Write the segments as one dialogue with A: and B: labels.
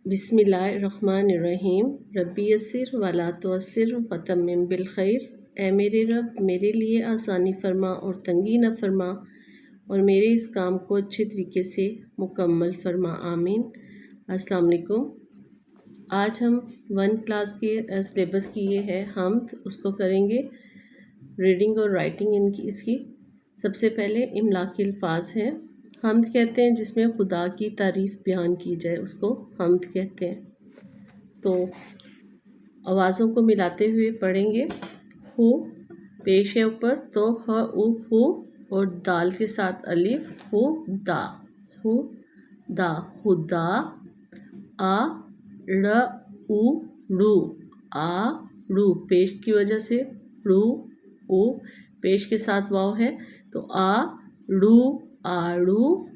A: बिस्मिल्लाहिर्रहमानिर्रहीम। रब्बी यस्सिर वला तुअस्सिर वतम्मिम बिल खैर। ए मेरे रब, मेरे लिए आसानी फरमा और तंगी न फरमा, और मेरे इस काम को अच्छे तरीके से मुकम्मल फरमा, आमीन। अस्सलाम वालेकुम। आज हम 1 क्लास के सिलेबस की ये है हम्द, उसको करेंगे रीडिंग और राइटिंग इसकी। सबसे पहले इमला के अल्फाज हैं। हम्द कहते हैं जिसमें खुदा की तारीफ़ बयान की जाए, उसको हम्द कहते हैं। तो आवाज़ों को मिलाते हुए पढ़ेंगे। हु पेश है ऊपर, तो ह उ हु, और दाल के साथ अलिफ, हु दा, हु दा, खुदा। आ ड़ उ रू, आ रू, पेश की वजह से रू उ, पेश के साथ वाव है तो आ रू, आड़ू।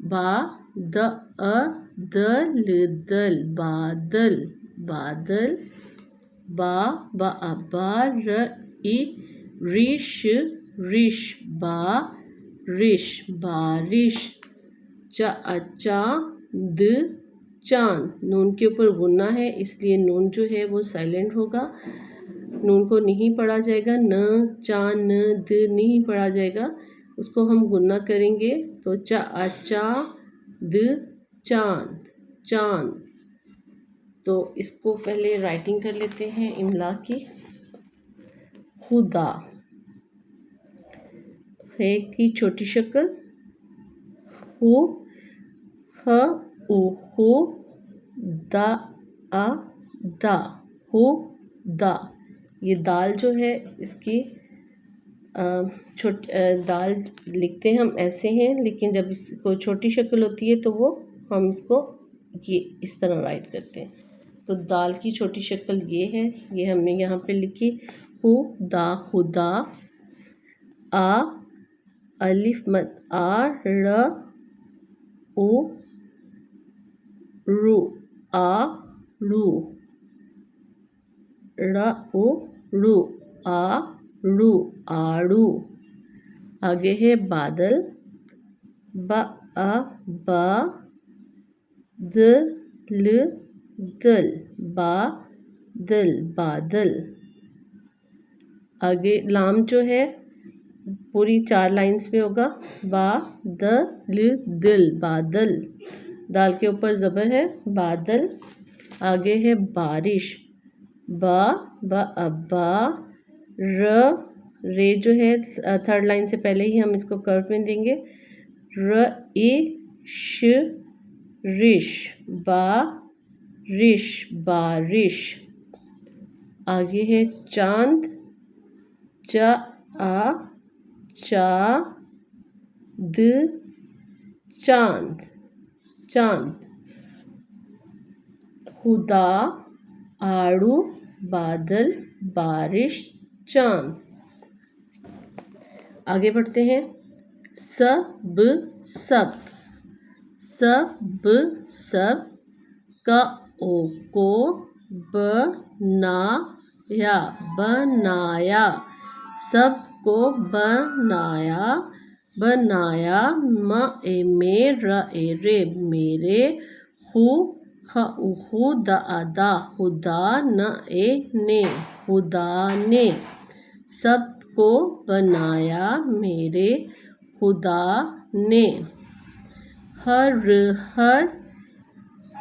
A: बा द अ दल दल, बादल, बादल। बा बा अबा र इ रिश, रिश, बा रिश, बारिश। चा अचा द चांद, नून के ऊपर गुन्ना है इसलिए नून जो है वो साइलेंट होगा, नून को नहीं पढ़ा जाएगा। न चा न द नहीं पढ़ा जाएगा, उसको हम गुन्ना करेंगे तो चा अचा द चांद, चांद। तो इसको पहले राइटिंग कर लेते हैं इमला की। खुदा, है की छोटी शक्ल, हु ह उ हु, दा आ दा, हु दा। ये दाल जो है इसकी दाल लिखते हैं हम ऐसे हैं, लेकिन जब इसको छोटी शक्ल होती है तो वो हम इसको ये इस तरह राइट करते हैं। तो दाल की छोटी शक्ल ये है, ये हमने यहाँ पे लिखी। हु दा, खुदा। आ अलिफ मत आ, र उ रू, आ रू, र उ रू, आ रू, आड़ू। आगे है बादल। ब अ बा द ल दल, बादल, बादल। आगे लाम जो है पूरी 4 लाइंस में होगा। बा द ल दल, बादल। दाल के ऊपर ज़बर है, बादल। आगे है बारिश। बा ब अब्बा र, रे जो है 3rd लाइन से पहले ही हम इसको कर्व में देंगे। र ए श रिश, बा रिश, बारिश। आगे है चांद। चा आ चा द चांद, चांद। खुदा, आड़ू, बादल, बारिश, चांद। आगे बढ़ते हैं। सब, सब, सब, सब। का ओ को, बनाया, बनाया, सबको बनाया, बनाया। म ए में र ए रे, मेरे। हु ख उ हु द अदा, खुदा। न ए ने, खुदा ने। सबको बनाया मेरे खुदा ने। हर, हर।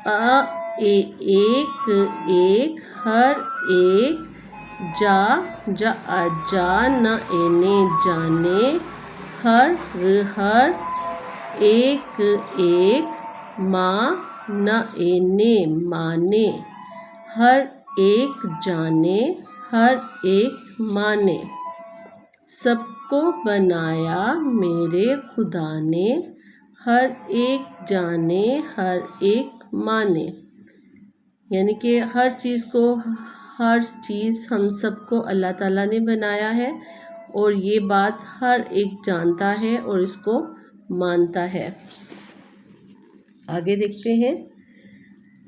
A: अ ए एक, एक, हर एक। जा जा जा, न ए ने, जाने। हर, हर। एक, एक। माँ, न ए ने, माने। हर एक जाने, हर एक माने। सबको बनाया मेरे खुदा ने, हर एक जाने, हर एक माने। यानी कि हर चीज़ को, हर चीज़ हम सबको अल्लाह ताला ने बनाया है, और ये बात हर एक जानता है और इसको मानता है। आगे देखते हैं।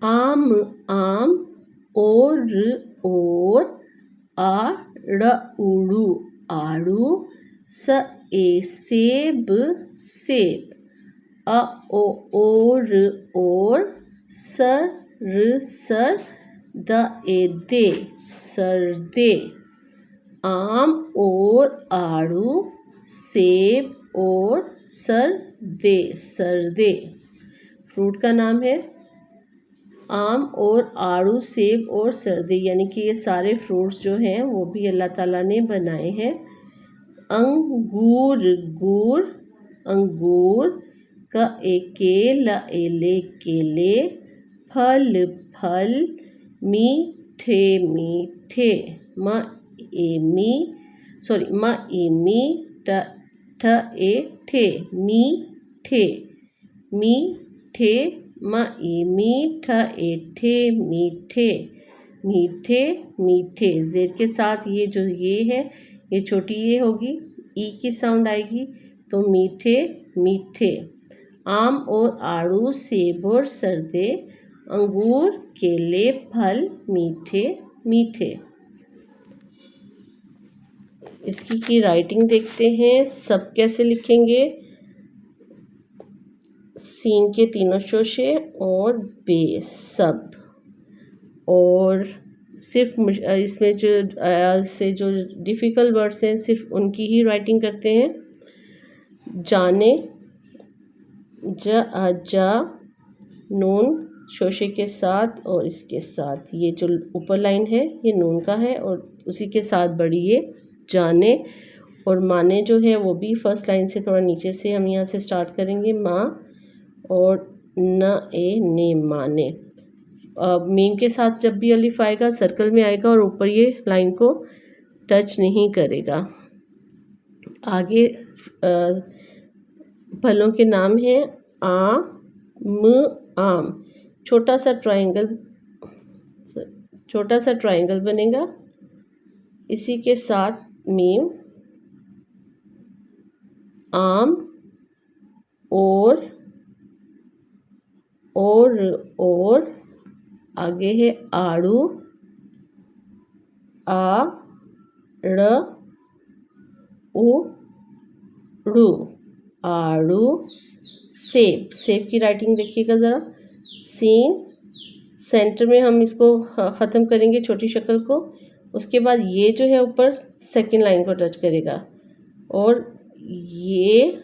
A: आम, आम। और। आ उड़ू, आड़ू। स ए सेब, सेब। अ ओ और। स र सर द ए दे सर्दे। आम और आड़ू सेब और सरदे सर्दे। फ्रूट का नाम है आम और आड़ू सेब और सर्दी, यानी कि ये सारे फ्रूट्स जो हैं वो भी अल्लाह ताला ने बनाए हैं। अंगूर गूर अंगूर का केला एले केले। फल फल मीठे मीठे म ए मी ठ ए ठे मीठे मीठे मीठा एठे मीठे मीठे मीठे। जेर के साथ ये जो ये है ये छोटी ये होगी, ई की साउंड आएगी तो मीठे मीठे। आम और आड़ू सेब और सरदे अंगूर केले फल मीठे मीठे। इसकी की राइटिंग देखते हैं, सब कैसे लिखेंगे। सीन के तीनों शोशे और बे सब। और सिर्फ इसमें जो से जो डिफ़िकल्ट वर्ड्स हैं सिर्फ उनकी ही राइटिंग करते हैं। जाने जा नून शोशे के साथ और इसके साथ, ये जो ऊपर लाइन है ये नून का है और उसी के साथ बड़ी ये जाने। और माने जो है वो भी फर्स्ट लाइन से थोड़ा नीचे से हम यहाँ से स्टार्ट करेंगे, माँ और न ए ने माने। मीम के साथ जब भी अलिफ आएगा सर्कल में आएगा और ऊपर ये लाइन को टच नहीं करेगा। आगे फलों के नाम हैं आम। छोटा सा ट्रायंगल बनेगा, इसी के साथ मीम आम और आगे है आड़ू आड़ू आड़ू। सेब की राइटिंग देखिएगा ज़रा। सीन सेंटर में हम इसको ख़त्म करेंगे छोटी शक्ल को, उसके बाद ये जो है ऊपर सेकंड लाइन को टच करेगा और ये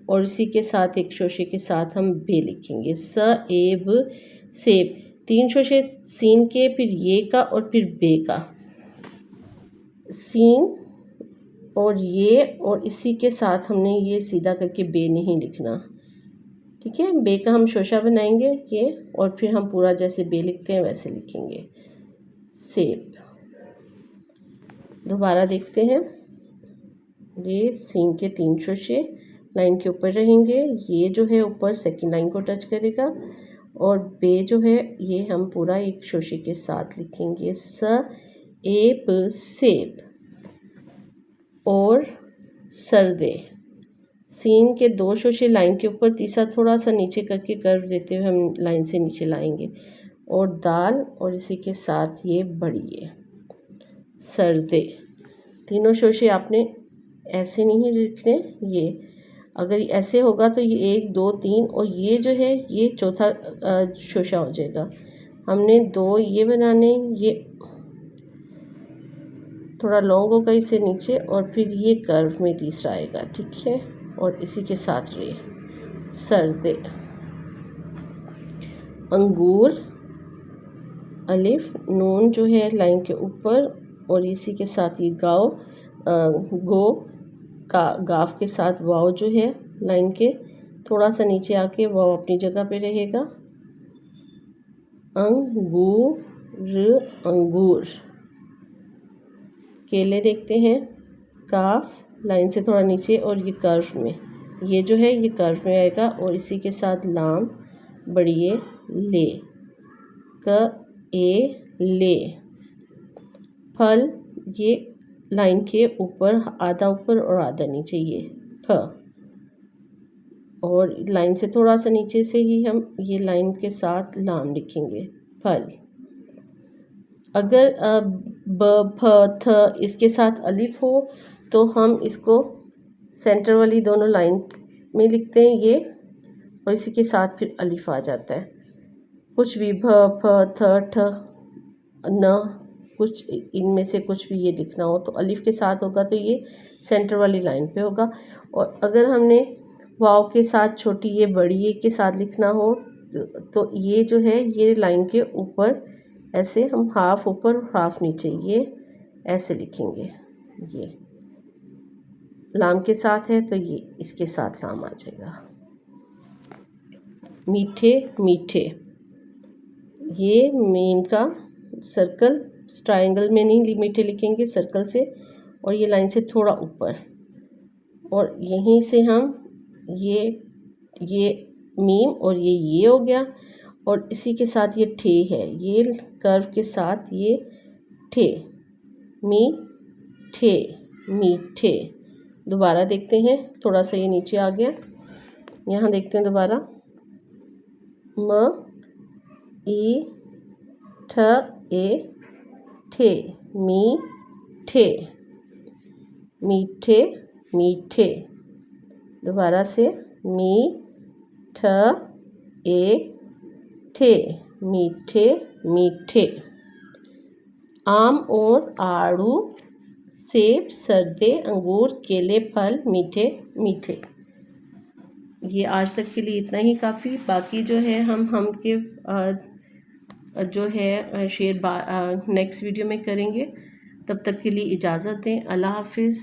A: और इसी के साथ एक शोशे के साथ हम बे लिखेंगे। स एब सेब, तीन शोशे सीन के, फिर ये का और फिर बे का। सीन और ये और इसी के साथ हमने ये सीधा करके बे नहीं लिखना, ठीक है। बे का हम शोशा बनाएंगे ये और फिर हम पूरा जैसे बे लिखते हैं वैसे लिखेंगे। सेब दोबारा देखते हैं। ये सीन के तीन शोशे लाइन के ऊपर रहेंगे, ये जो है ऊपर सेकंड लाइन को टच करेगा और बे जो है ये हम पूरा एक शोशे के साथ लिखेंगे। स एब सेब और सर्दे। सीन के दो शोशे लाइन के ऊपर, तीसरा थोड़ा सा नीचे करके कर्व देते हुए हम लाइन से नीचे लाएंगे और दाल और इसी के साथ ये बढ़िए सर्दे। तीनों शोशे आपने ऐसे नहीं लिखने, ये अगर ऐसे होगा तो ये 1 2 3 और ये जो है ये चौथा शोशा हो जाएगा। हमने 2 ये बनाने, ये थोड़ा लॉन्ग होगा इससे नीचे और फिर ये कर्व में तीसरा आएगा, ठीक है। और इसी के साथ रे सर्दे। अंगूर अलिफ नून जो है लाइन के ऊपर और इसी के साथ ये गो का गाफ के साथ वाव जो है लाइन के थोड़ा सा नीचे आके वाव अपनी जगह पे रहेगा। अंगूर। केले देखते हैं, काफ लाइन से थोड़ा नीचे और ये कर्व में, ये जो है ये कर्व में आएगा और इसी के साथ लाम बढ़िए ले ले। फल ये लाइन के ऊपर आधा ऊपर और आधा नीचे, ये फ और लाइन से थोड़ा सा नीचे से ही हम ये लाइन के साथ लाम लिखेंगे फल। अगर ब फ थ इसके साथ अलिफ हो तो हम इसको सेंटर वाली दोनों लाइन में लिखते हैं ये और इसी के साथ फिर अलिफ आ जाता है। कुछ भी भ फ थ ठ न, कुछ इनमें से कुछ भी ये लिखना हो तो अलिफ के साथ होगा तो ये सेंटर वाली लाइन पे होगा। और अगर हमने वाव के साथ छोटी ये बड़ी ये के साथ लिखना हो तो ये जो है ये लाइन के ऊपर ऐसे हम हाफ ऊपर हाफ नीचे ये ऐसे लिखेंगे। ये लाम के साथ है तो ये इसके साथ लाम आ जाएगा। मीठे मीठे, ये मीम का सर्कल ट्रायंगल में नहीं मीठे लिखेंगे, सर्कल से और ये लाइन से थोड़ा ऊपर, और यहीं से हम ये मीम और ये हो गया, और इसी के साथ ये ठे है, ये कर्व के साथ ये ठे, मी ठे मीठे। दोबारा देखते हैं, थोड़ा सा ये नीचे आ गया, यहाँ देखते हैं दोबारा, म ई ठ ए ठे मी ठे मीठे मीठे। दोबारा से मी ठ ए ठे मीठे मीठे। आम और आड़ू सेब सरदे अंगूर केले फल मीठे मीठे। ये आज तक के लिए इतना ही काफ़ी। बाकी जो है हम के जो है शेयर नेक्स्ट वीडियो में करेंगे। तब तक के लिए इजाज़त दें। अल्लाह हाफिज़।